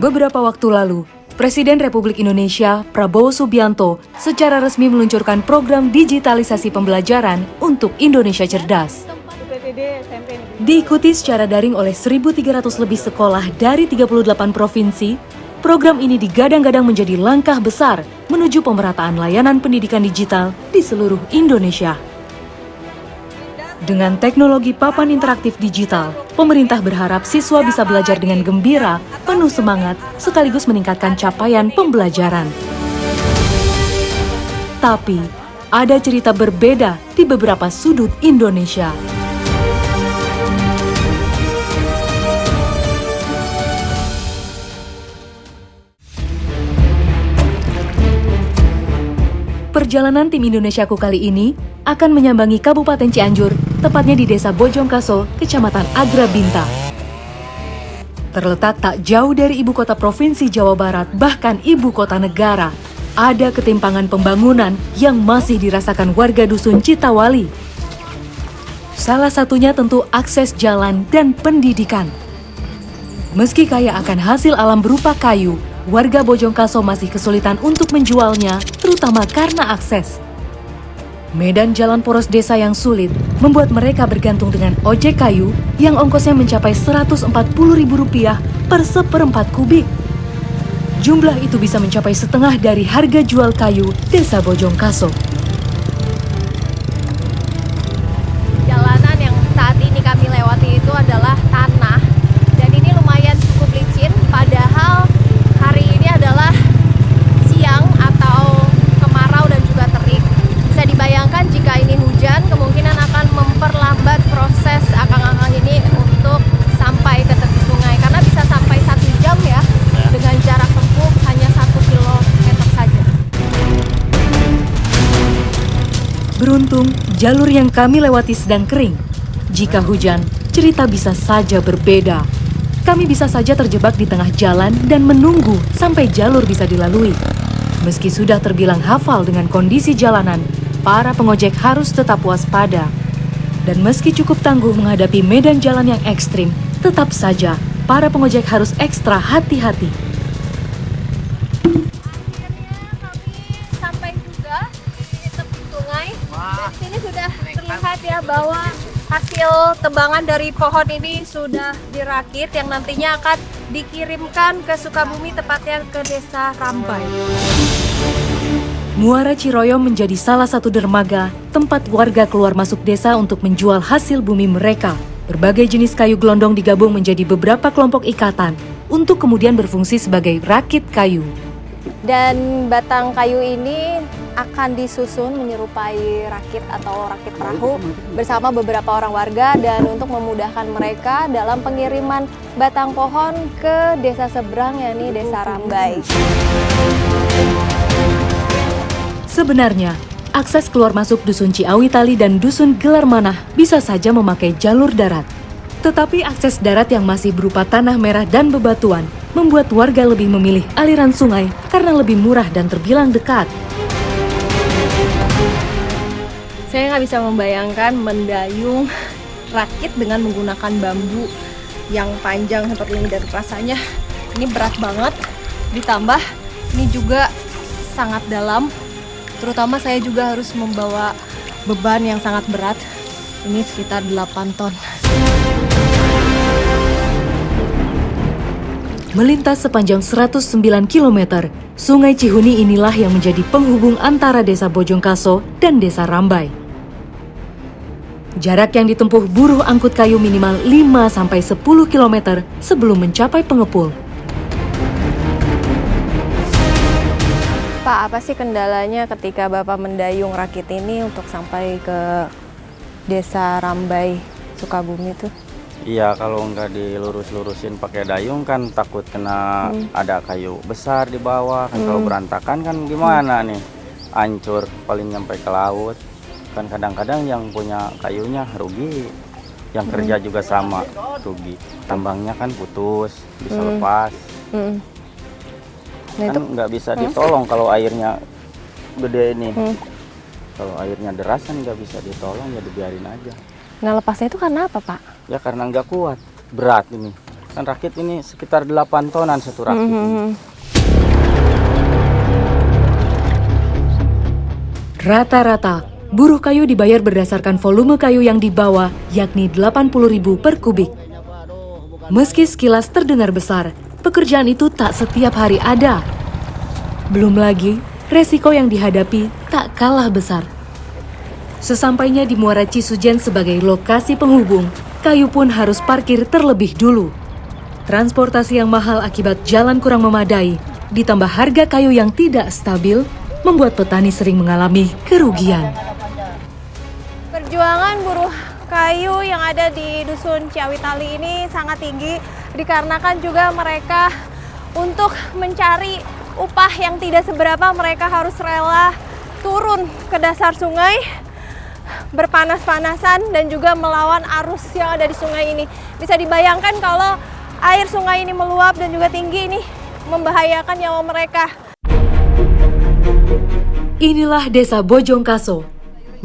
Beberapa waktu lalu, Presiden Republik Indonesia Prabowo Subianto secara resmi meluncurkan program digitalisasi pembelajaran untuk Indonesia Cerdas. Diikuti secara daring oleh 1.300 lebih sekolah dari 38 provinsi, program ini digadang-gadang menjadi langkah besar menuju pemerataan layanan pendidikan digital di seluruh Indonesia. Dengan teknologi papan interaktif digital, pemerintah berharap siswa bisa belajar dengan gembira, penuh semangat, sekaligus meningkatkan capaian pembelajaran. Tapi, ada cerita berbeda di beberapa sudut Indonesia. Perjalanan tim Indonesiaku kali ini akan menyambangi Kabupaten Cianjur, tepatnya di Desa Bojongkaso, Kecamatan Agrabinta. Terletak tak jauh dari ibu kota Provinsi Jawa Barat, bahkan ibu kota negara, ada ketimpangan pembangunan yang masih dirasakan warga dusun Citawali. Salah satunya tentu akses jalan dan pendidikan. Meski kaya akan hasil alam berupa kayu, warga Bojongkaso masih kesulitan untuk menjualnya, terutama karena akses. Medan jalan poros desa yang sulit membuat mereka bergantung dengan ojek kayu yang ongkosnya mencapai Rp140.000 per seperempat kubik. Jumlah itu bisa mencapai setengah dari harga jual kayu desa Bojongkaso. Jalanan yang saat ini kami lewati itu adalah tanah dan ini lumayan cukup licin, padahal hari ini adalah siang atau kemarau dan juga terik. Bisa dibayangkan jika ini hujan, kemungkinan akan memperlambat proses akang-akang ini untuk sampai ke tepi sungai. Karena bisa sampai 1 jam ya, dengan jarak tempuh hanya 1 kilometer saja. Beruntung, jalur yang kami lewati sedang kering. Jika hujan, cerita bisa saja berbeda. Kami bisa saja terjebak di tengah jalan dan menunggu sampai jalur bisa dilalui. Meski sudah terbilang hafal dengan kondisi jalanan, para pengojek harus tetap waspada. Dan meski cukup tangguh menghadapi medan jalan yang ekstrim, tetap saja para pengojek harus ekstra hati-hati. Akhirnya kami sampai juga di tepi sungai. Dan sini sudah terlihat ya bahwa hasil tebangan dari pohon ini sudah dirakit yang nantinya akan dikirimkan ke Sukabumi, tepatnya ke Desa Rambai. Muara Ciroyom menjadi salah satu dermaga tempat warga keluar masuk desa untuk menjual hasil bumi mereka. Berbagai jenis kayu gelondong digabung menjadi beberapa kelompok ikatan untuk kemudian berfungsi sebagai rakit kayu. Dan batang kayu ini akan disusun menyerupai rakit atau rakit perahu bersama beberapa orang warga dan untuk memudahkan mereka dalam pengiriman batang pohon ke desa seberang yakni Desa Rambai. Sebenarnya, akses keluar masuk Dusun Ciawitali dan Dusun Gelarmanah bisa saja memakai jalur darat. Tetapi akses darat yang masih berupa tanah merah dan bebatuan membuat warga lebih memilih aliran sungai karena lebih murah dan terbilang dekat. Saya nggak bisa membayangkan mendayung rakit dengan menggunakan bambu yang panjang seperti ini dan rasanya ini berat banget. Ditambah ini juga sangat dalam, terutama saya juga harus membawa beban yang sangat berat. Ini sekitar 8 ton. Melintas sepanjang 109 km, Sungai Cihuni inilah yang menjadi penghubung antara Desa Bojongkaso dan Desa Rambai. Jarak yang ditempuh buruh angkut kayu minimal 5-10 km sebelum mencapai pengepul. Pak, apa sih kendalanya ketika Bapak mendayung rakit ini untuk sampai ke Desa Rambai, Sukabumi itu? Iya, kalau nggak dilurus-lurusin pakai dayung kan takut kena ada kayu besar di bawah. Kan kalau berantakan kan gimana nih? Hancur, paling nyampe ke laut. Kan kadang-kadang yang punya kayunya rugi, yang kerja juga sama rugi. Tambangnya kan putus, bisa lepas. Nah, Kan nggak bisa ditolong kalau airnya gede ini. Kalau airnya deras kan nggak bisa ditolong, ya dibiarin aja. Nah, lepasnya itu karena apa, Pak? Ya karena nggak kuat, berat ini. Kan rakit ini sekitar 8 tonan satu rakit ini. Rata-rata, buruh kayu dibayar berdasarkan volume kayu yang dibawa, yakni 80.000 per kubik. Meski sekilas terdengar besar, pekerjaan itu tak setiap hari ada. Belum lagi, resiko yang dihadapi tak kalah besar. Sesampainya di Muara Cisujen sebagai lokasi penghubung, kayu pun harus parkir terlebih dulu. Transportasi yang mahal akibat jalan kurang memadai, ditambah harga kayu yang tidak stabil, membuat petani sering mengalami kerugian. Perjuangan buruh kayu yang ada di Dusun Ciawitali ini sangat tinggi dikarenakan juga mereka untuk mencari upah yang tidak seberapa, mereka harus rela turun ke dasar sungai, berpanas-panasan dan juga melawan arus yang ada di sungai ini. Bisa dibayangkan kalau air sungai ini meluap dan juga tinggi, ini membahayakan nyawa mereka. Inilah Desa Bojongkaso,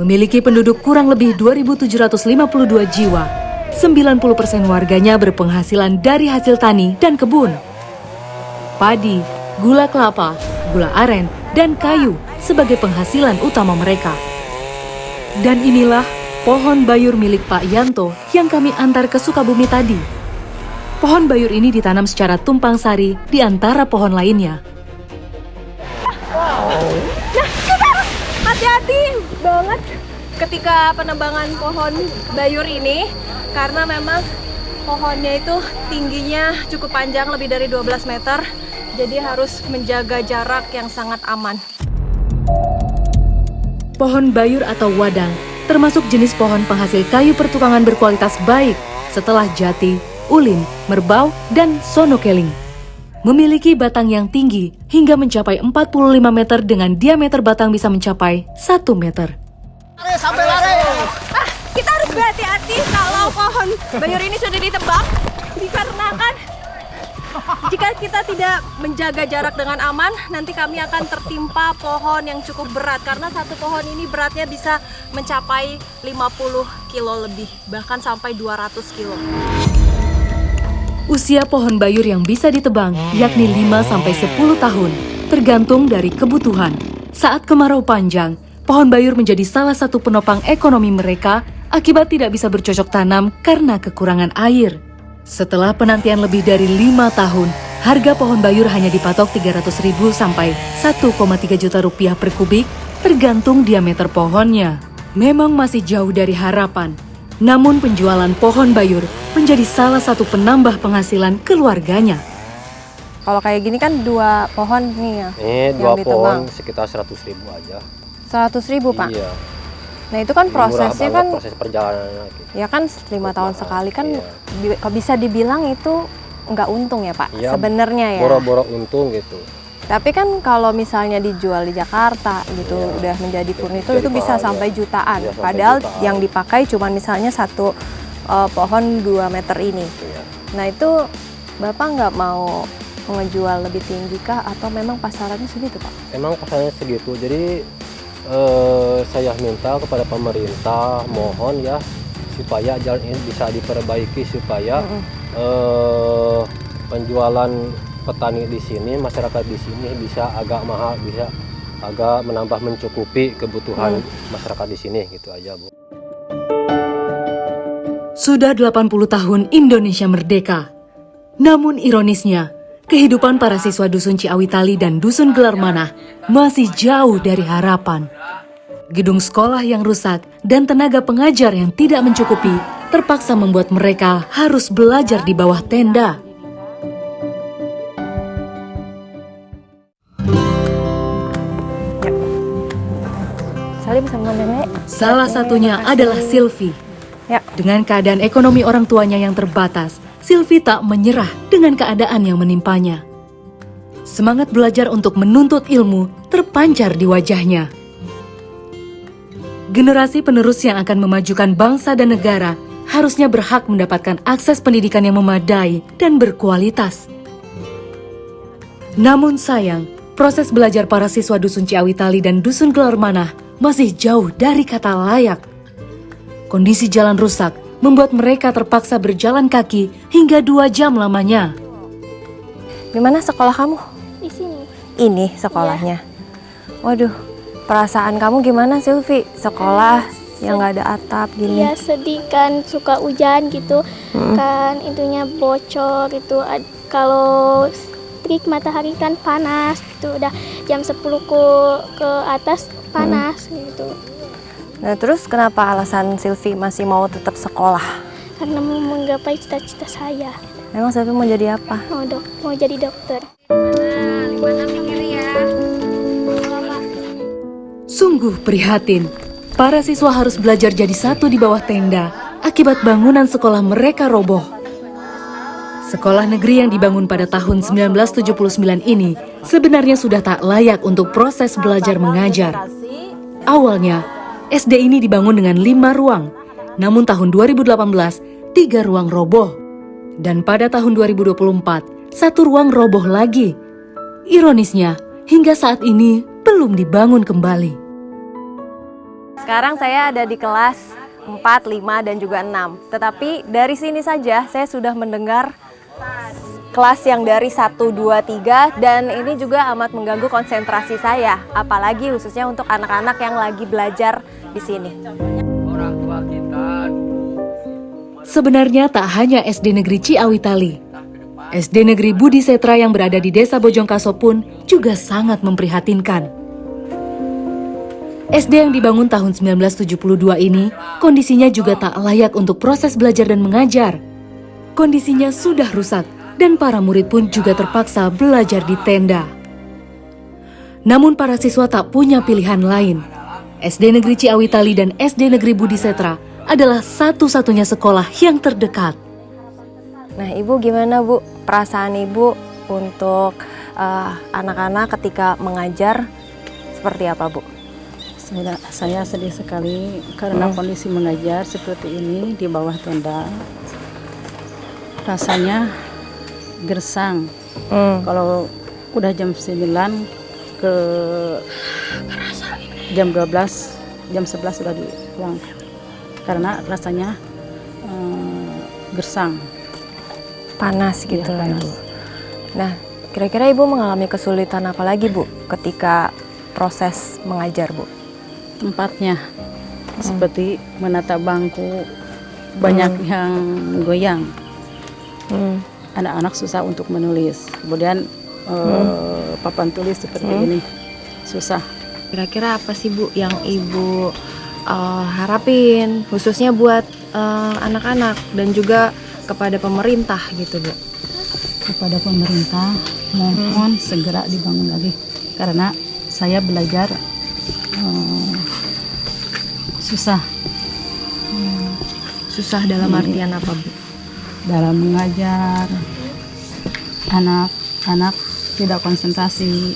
memiliki penduduk kurang lebih 2.752 jiwa. 90% warganya berpenghasilan dari hasil tani dan kebun. Padi, gula kelapa, gula aren, dan kayu sebagai penghasilan utama mereka. Dan inilah pohon bayur milik Pak Yanto yang kami antar ke Sukabumi tadi. Pohon bayur ini ditanam secara tumpang sari di antara pohon lainnya. Nah, kita harus hati-hati banget ketika penebangan pohon bayur ini, karena memang pohonnya itu tingginya cukup panjang, lebih dari 12 meter, jadi harus menjaga jarak yang sangat aman. Pohon bayur atau wadang termasuk jenis pohon penghasil kayu pertukangan berkualitas baik setelah jati, ulin, merbau, dan sonokeling. Memiliki batang yang tinggi hingga mencapai 45 meter dengan diameter batang bisa mencapai 1 meter. Kita harus berhati-hati kalau pohon bayur ini sudah ditebang, dikarenakan jika kita tidak menjaga jarak dengan aman, nanti kami akan tertimpa pohon yang cukup berat, karena satu pohon ini beratnya bisa mencapai 50 kilo lebih, bahkan sampai 200 kilo. Usia pohon bayur yang bisa ditebang yakni 5-10 tahun, tergantung dari kebutuhan. Saat kemarau panjang, pohon bayur menjadi salah satu penopang ekonomi mereka akibat tidak bisa bercocok tanam karena kekurangan air. Setelah penantian lebih dari 5 tahun, harga pohon bayur hanya dipatok 300.000 sampai 1,3 juta rupiah per kubik, tergantung diameter pohonnya. Memang masih jauh dari harapan. Namun penjualan pohon bayur menjadi salah satu penambah penghasilan keluarganya. Kalau kayak gini kan 2 pohon nih ya. Ini 2 pohon sekitar 100.000 aja. 100.000 Pak? Iya. Nah itu kan prosesnya kan, proses perjalanannya. Gitu. ya kan 5 tahun sekali kan, bisa dibilang itu nggak untung ya Pak, Iya, sebenarnya ya. Boro-boro untung gitu. Tapi kan kalau misalnya dijual di Jakarta gitu, udah menjadi furnitur itu bisa sampai jutaan. Iya, sampai Padahal jutaan. yang dipakai cuma misalnya satu pohon 2 meter ini. Iya. Nah itu Bapak nggak mau menjual lebih tinggi kah, atau memang pasarannya segitu Pak? Emang pasalnya segitu. Jadi saya minta kepada pemerintah, mohon ya supaya jalan ini bisa diperbaiki supaya penjualan petani di sini, masyarakat di sini bisa agak mahal, bisa agak menambah mencukupi kebutuhan masyarakat di sini, gitu aja Bu. Sudah 80 tahun Indonesia merdeka. Namun ironisnya, kehidupan para siswa Dusun Ciawitali dan Dusun Gelar Manah masih jauh dari harapan. Gedung sekolah yang rusak dan tenaga pengajar yang tidak mencukupi terpaksa membuat mereka harus belajar di bawah tenda. Salim sama nenek. Salah satunya adalah Silvi. Ya. Dengan keadaan ekonomi orang tuanya yang terbatas, Silvi tak menyerah dengan keadaan yang menimpanya. Semangat belajar untuk menuntut ilmu terpancar di wajahnya. Generasi penerus yang akan memajukan bangsa dan negara harusnya berhak mendapatkan akses pendidikan yang memadai dan berkualitas. Namun sayang, proses belajar para siswa Dusun Ciawitali dan Dusun Gelar Manah masih jauh dari kata layak. Kondisi jalan rusak membuat mereka terpaksa berjalan kaki hingga 2 jam lamanya. Di mana sekolah kamu? Di sini. Ini sekolahnya. Waduh, perasaan kamu gimana Silvi? Sekolah yang nggak ada atap gini. Iya sedih kan, suka hujan gitu. Kan itunya bocor gitu. Kalau terik matahari kan panas gitu. Udah jam 10 ke atas panas gitu. Nah terus kenapa alasan Silvi masih mau tetap sekolah? Karena mau menggapai cita-cita saya. Emang Silvi mau jadi apa? Mau jadi dokter. Sungguh prihatin. Para siswa harus belajar jadi satu di bawah tenda akibat bangunan sekolah mereka roboh. Sekolah negeri yang dibangun pada tahun 1979 ini sebenarnya sudah tak layak untuk proses belajar mengajar. Awalnya, SD ini dibangun dengan 5 ruang, namun tahun 2018, 3 ruang roboh. Dan pada tahun 2024, 1 ruang roboh lagi. Ironisnya, hingga saat ini belum dibangun kembali. Sekarang saya ada di kelas 4, 5, dan juga 6. Tetapi dari sini saja saya sudah mendengar kelas yang dari 1, 2, 3. Dan ini juga amat mengganggu konsentrasi saya. Apalagi khususnya untuk anak-anak yang lagi belajar di sini. Sebenarnya tak hanya SD Negeri Ciawitali. SD Negeri Budi Setra yang berada di Desa Bojongkaso pun juga sangat memprihatinkan. SD yang dibangun tahun 1972 ini, kondisinya juga tak layak untuk proses belajar dan mengajar. Kondisinya sudah rusak dan para murid pun juga terpaksa belajar di tenda. Namun para siswa tak punya pilihan lain. SD Negeri Ciawitali dan SD Negeri Budi Setra adalah satu-satunya sekolah yang terdekat. Nah Ibu gimana Bu? Perasaan Ibu untuk anak-anak ketika mengajar seperti apa Bu? Saya sedih sekali karena kondisi mengajar seperti ini di bawah tenda. Rasanya gersang. Kalau udah jam 9 ke jam 12, jam 11 sudah di ruang. Karena rasanya gersang. Panas gitu Ya, panas. Ibu. Nah, kira-kira Ibu mengalami kesulitan apa lagi Bu ketika proses mengajar Bu? Tempatnya seperti menata bangku banyak yang goyang. Anak-anak susah untuk menulis. Kemudian papan tulis seperti ini susah. Kira-kira apa sih Bu yang Ibu harapin khususnya buat anak-anak dan juga kepada pemerintah gitu Bu? Kepada pemerintah mohon segera dibangun lagi karena saya belajar susah. Susah dalam artian apa Bu? Dalam mengajar, anak-anak tidak konsentrasi.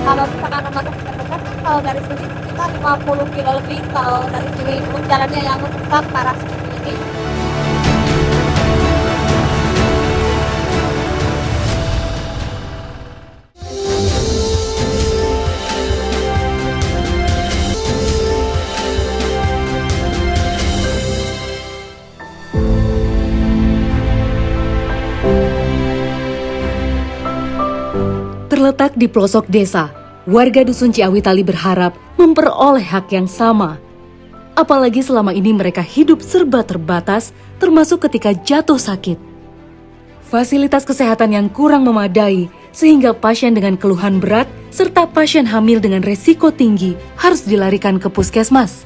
Kalau misalkan anak dekat, kalau dari sini kita 50 kilo lebih. Kalau dari sini jalannya yang rusak parah seperti ini. Terletak di pelosok desa, warga Dusun Ciawitali berharap memperoleh hak yang sama. Apalagi selama ini mereka hidup serba terbatas, termasuk ketika jatuh sakit. Fasilitas kesehatan yang kurang memadai, sehingga pasien dengan keluhan berat serta pasien hamil dengan resiko tinggi harus dilarikan ke puskesmas.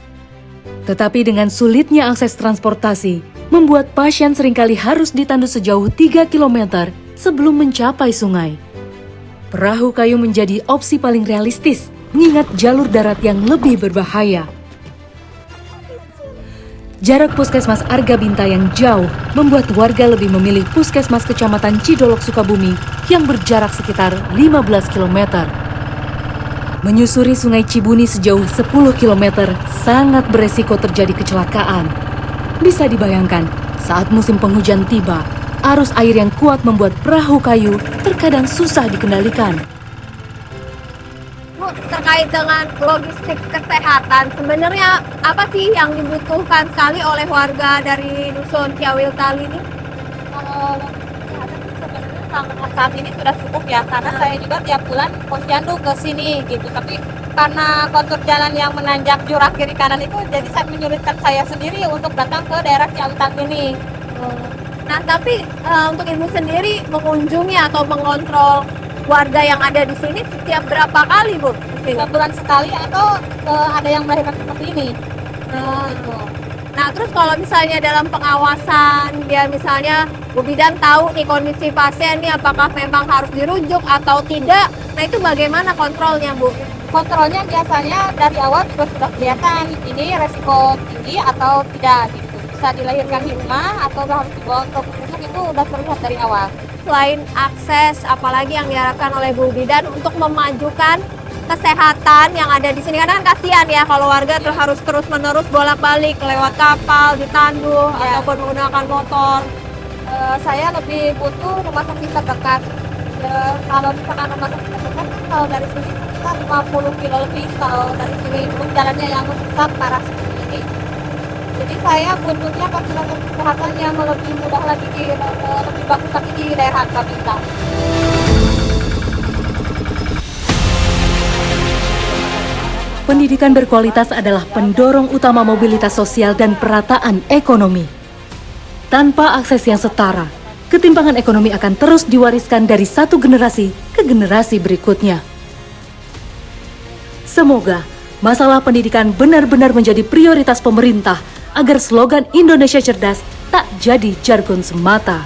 Tetapi dengan sulitnya akses transportasi, membuat pasien seringkali harus ditandu sejauh 3 km sebelum mencapai sungai. Perahu kayu menjadi opsi paling realistis, mengingat jalur darat yang lebih berbahaya. Jarak puskesmas Arga Binta yang jauh membuat warga lebih memilih puskesmas Kecamatan Cidolok Sukabumi yang berjarak sekitar 15 km. Menyusuri Sungai Cibuni sejauh 10 km sangat beresiko terjadi kecelakaan. Bisa dibayangkan, saat musim penghujan tiba, arus air yang kuat membuat perahu kayu terkadang susah dikendalikan. Bu, terkait terkait dengan logistik kesehatan, sebenarnya apa sih yang dibutuhkan sekali oleh warga dari Dusun Ciawiltali ini? Kalau kesehatan sebenarnya sampai saat ini sudah cukup ya, karena saya juga tiap bulan posyandu ke sini gitu. Tapi karena kontur jalan yang menanjak jurang kiri kanan itu, jadi sangat menyulitkan saya sendiri untuk datang ke daerah Ciawiltali ini. Nah, tapi untuk Ibu sendiri mengunjungi atau mengontrol warga yang ada di sini setiap berapa kali, Bu? Sebulan sekali atau ada yang melahirkan seperti ini. Gitu. Nah, terus kalau misalnya dalam pengawasan, dia misalnya Bu Bidan tahu nih kondisi pasien nih apakah memang harus dirujuk atau tidak, nah itu bagaimana kontrolnya, Bu? Kontrolnya biasanya dari awal juga sudah kelihatan ini resiko tinggi atau tidak gitu. Bisa dilahirkan di rumah atau harus dibawa ke puskesmas, itu udah terlihat dari awal. Selain akses, apalagi yang diharapkan oleh Bu Bidan untuk memajukan kesehatan yang ada di sini, karena kan kasihan ya kalau warga harus terus-menerus bolak-balik lewat kapal, ditandu, ataupun menggunakan motor. Saya lebih butuh rumah sakit terdekat. Kalau misalkan rumah sakit terdekat, kalau dari sini kita 50 kilo lebih, kalau dari sini untuk jalannya yang rusak parah seperti ini. Jadi saya butuhnya fasilitas kesehatan yang lebih mudah lagi, lebih bagus lagi di daerah Kabita. Pendidikan berkualitas adalah pendorong utama mobilitas sosial dan perataan ekonomi. Tanpa akses yang setara, ketimpangan ekonomi akan terus diwariskan dari satu generasi ke generasi berikutnya. Semoga masalah pendidikan benar-benar menjadi prioritas pemerintah agar slogan Indonesia Cerdas tak jadi jargon semata.